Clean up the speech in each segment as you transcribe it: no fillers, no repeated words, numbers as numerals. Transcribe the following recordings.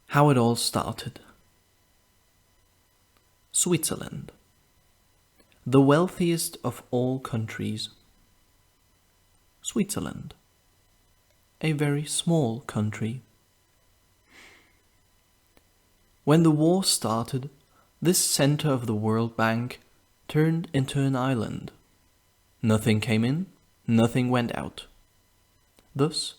How it all started. Switzerland, the wealthiest of all countries. Switzerland, a very small country. When the war started, this center of the World Bank turned into an island. Nothing came in, nothing went out. Thus,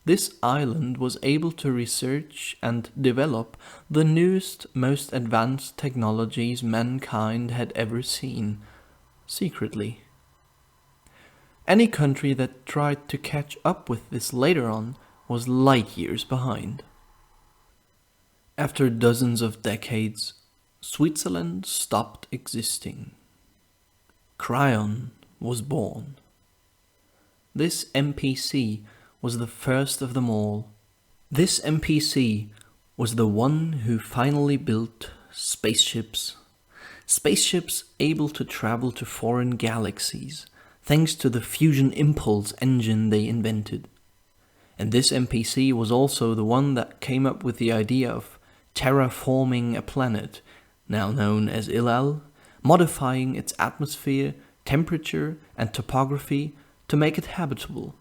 this island was able to research and develop the newest, most advanced technologies mankind had ever seen, secretly. Any country that tried to catch up with this later on was light years behind. After dozens of decades, Switzerland stopped existing. Cryon was born. This NPC was the first of them all. This NPC was the one who finally built spaceships. Spaceships able to travel to foreign galaxies, thanks to the fusion impulse engine they invented. And this NPC was also the one that came up with the idea of terraforming a planet, now known as Ilal, modifying its atmosphere, temperature, and topography to make it habitable,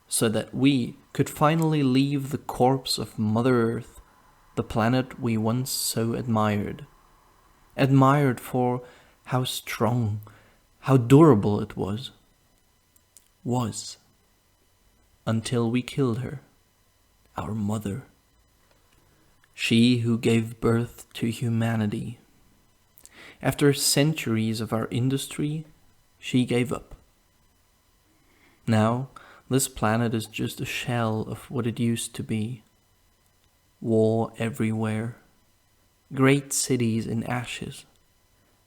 so that we could finally leave the corpse of Mother Earth, the planet we once so admired. Admired for how strong, how durable it was. Until we killed her, our mother. She who gave birth to humanity. After centuries of our industry, she gave up. Now, this planet is just a shell of what it used to be. War everywhere. Great cities in ashes.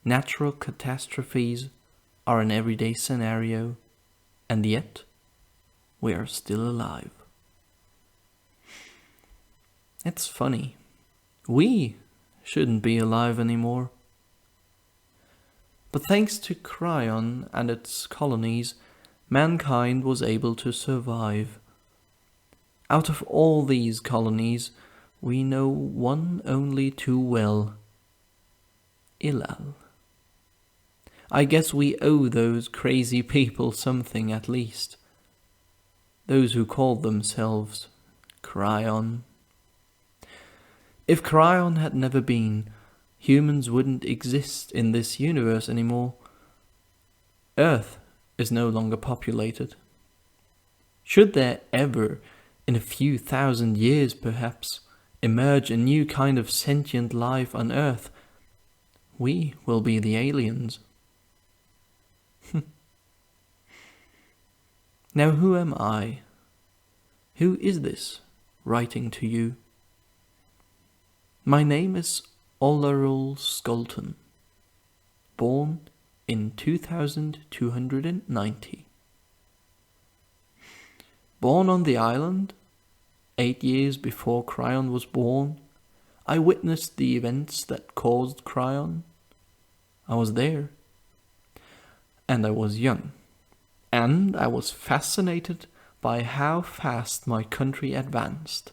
Natural catastrophes are an everyday scenario, and yet we are still alive. It's funny. We shouldn't be alive anymore. But thanks to Cryon and its colonies, mankind was able to survive. Out of all these colonies, we know one only too well. Ilal. I guess we owe those crazy people something at least. Those who called themselves Cryon. If Cryon had never been, humans wouldn't exist in this universe anymore. Earth is no longer populated. Should there ever, in a few thousand years perhaps, emerge a new kind of sentient life on Earth, we will be the aliens. Now who am I? Who is this writing to you? My name is Olarul Skolton, born in 2290. Born on the island, 8 years before Cryon was born, I witnessed the events that caused Cryon. I was there. And I was young. And I was fascinated by how fast my country advanced.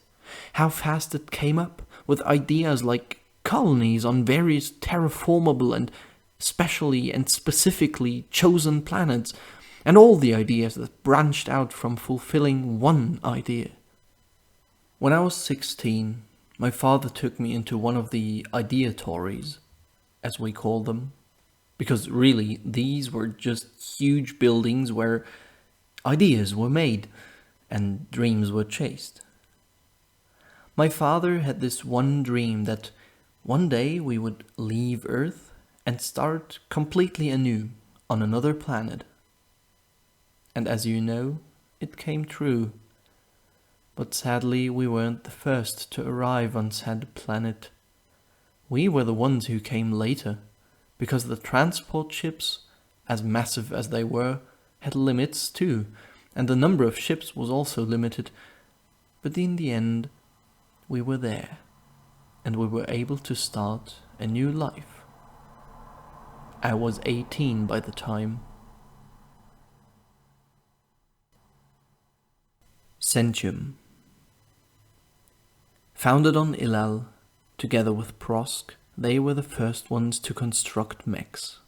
How fast it came up with ideas like colonies on various terraformable and specially and specifically chosen planets, and all the ideas that branched out from fulfilling one idea. When I was 16, my father took me into one of the ideatories, as we call them, because really these were just huge buildings where ideas were made and dreams were chased. My father had this one dream that one day we would leave Earth and start completely anew on another planet. And as you know, it came true. But sadly, we weren't the first to arrive on said planet. We were the ones who came later, because the transport ships, as massive as they were, had limits too, and the number of ships was also limited. But in the end, we were there, and we were able to start a new life. I was 18 by the time. Centium. Founded on Ilal, Together with Prosk, they were the first ones to construct mechs.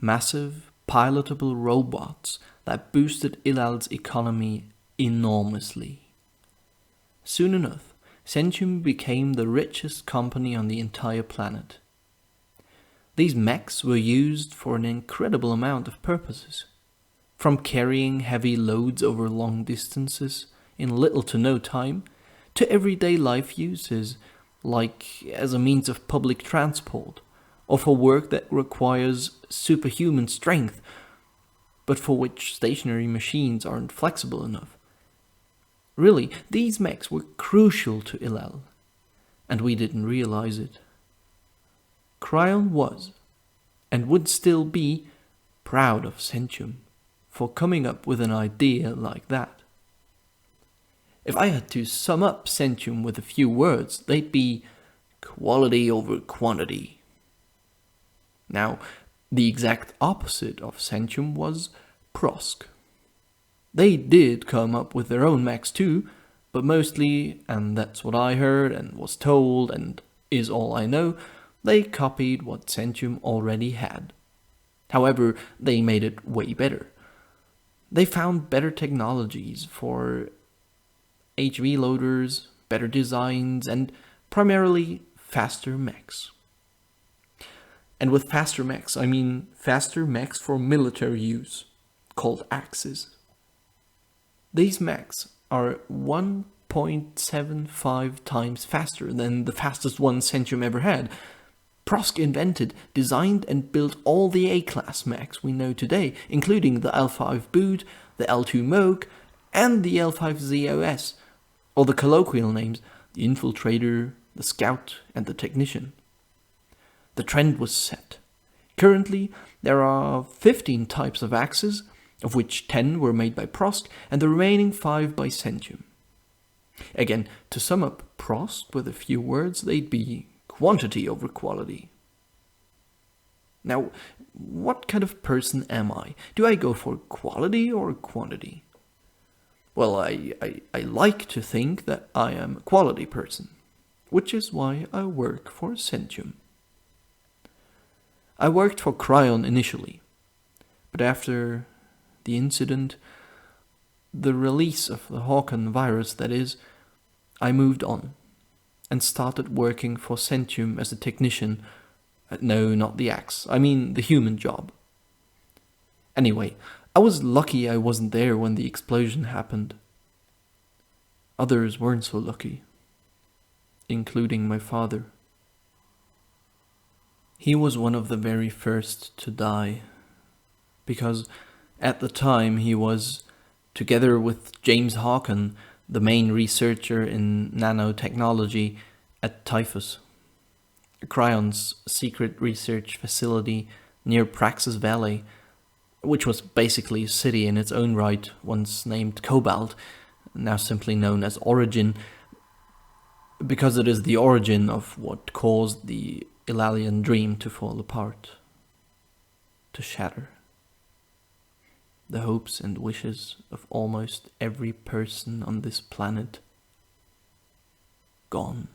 Massive, pilotable robots that boosted Ilal's economy enormously. Soon enough, Centium became the richest company on the entire planet. These mechs were used for an incredible amount of purposes, from carrying heavy loads over long distances in little to no time, to everyday life uses, like as a means of public transport, or for work that requires superhuman strength, but for which stationary machines aren't flexible enough. Really, these mechs were crucial to Ilal, and we didn't realize it. Cryon was, and would still be, proud of Centium for coming up with an idea like that. If I had to sum up Centium with a few words, they'd be quality over quantity. Now, the exact opposite of Centium was Prosk. They did come up with their own mechs too, but mostly, and that's what I heard and was told and is all I know, they copied what Centium already had. However, they made it way better. They found better technologies for HV loaders, better designs, and primarily faster mechs. And with faster mechs, I mean faster mechs for military use, called Axes. These mechs are 1.75 times faster than the fastest one Centium ever had. Prosk invented, designed, and built all the A-class mechs we know today, including the L5 Boot, the L2 Moog, and the L5 ZOS, or the colloquial names, the Infiltrator, the Scout, and the Technician. The trend was set. Currently, there are 15 types of Axes, of which 10 were made by Prosk, and the remaining 5 by Centium. Again, to sum up Prosk with a few words, they'd be quantity over quality. Now, what kind of person am I? Do I go for quality or quantity? Well, I like to think that I am a quality person, which is why I work for Centium. I worked for Cryon initially, but after the incident, the release of the Hawken virus, that is, I moved on and started working for Centium as a technician. No, not the axe, I mean the human job. Anyway, I was lucky I wasn't there when the explosion happened. Others weren't so lucky, including my father. He was one of the very first to die, because at the time he was, together with James Hawken, the main researcher in nanotechnology at Typhus, Cryon's secret research facility near Praxis Valley, which was basically a city in its own right, once named Cobalt, now simply known as Origin, because it is the origin of what caused the Ilalian dream to fall apart, to shatter. The hopes and wishes of almost every person on this planet gone.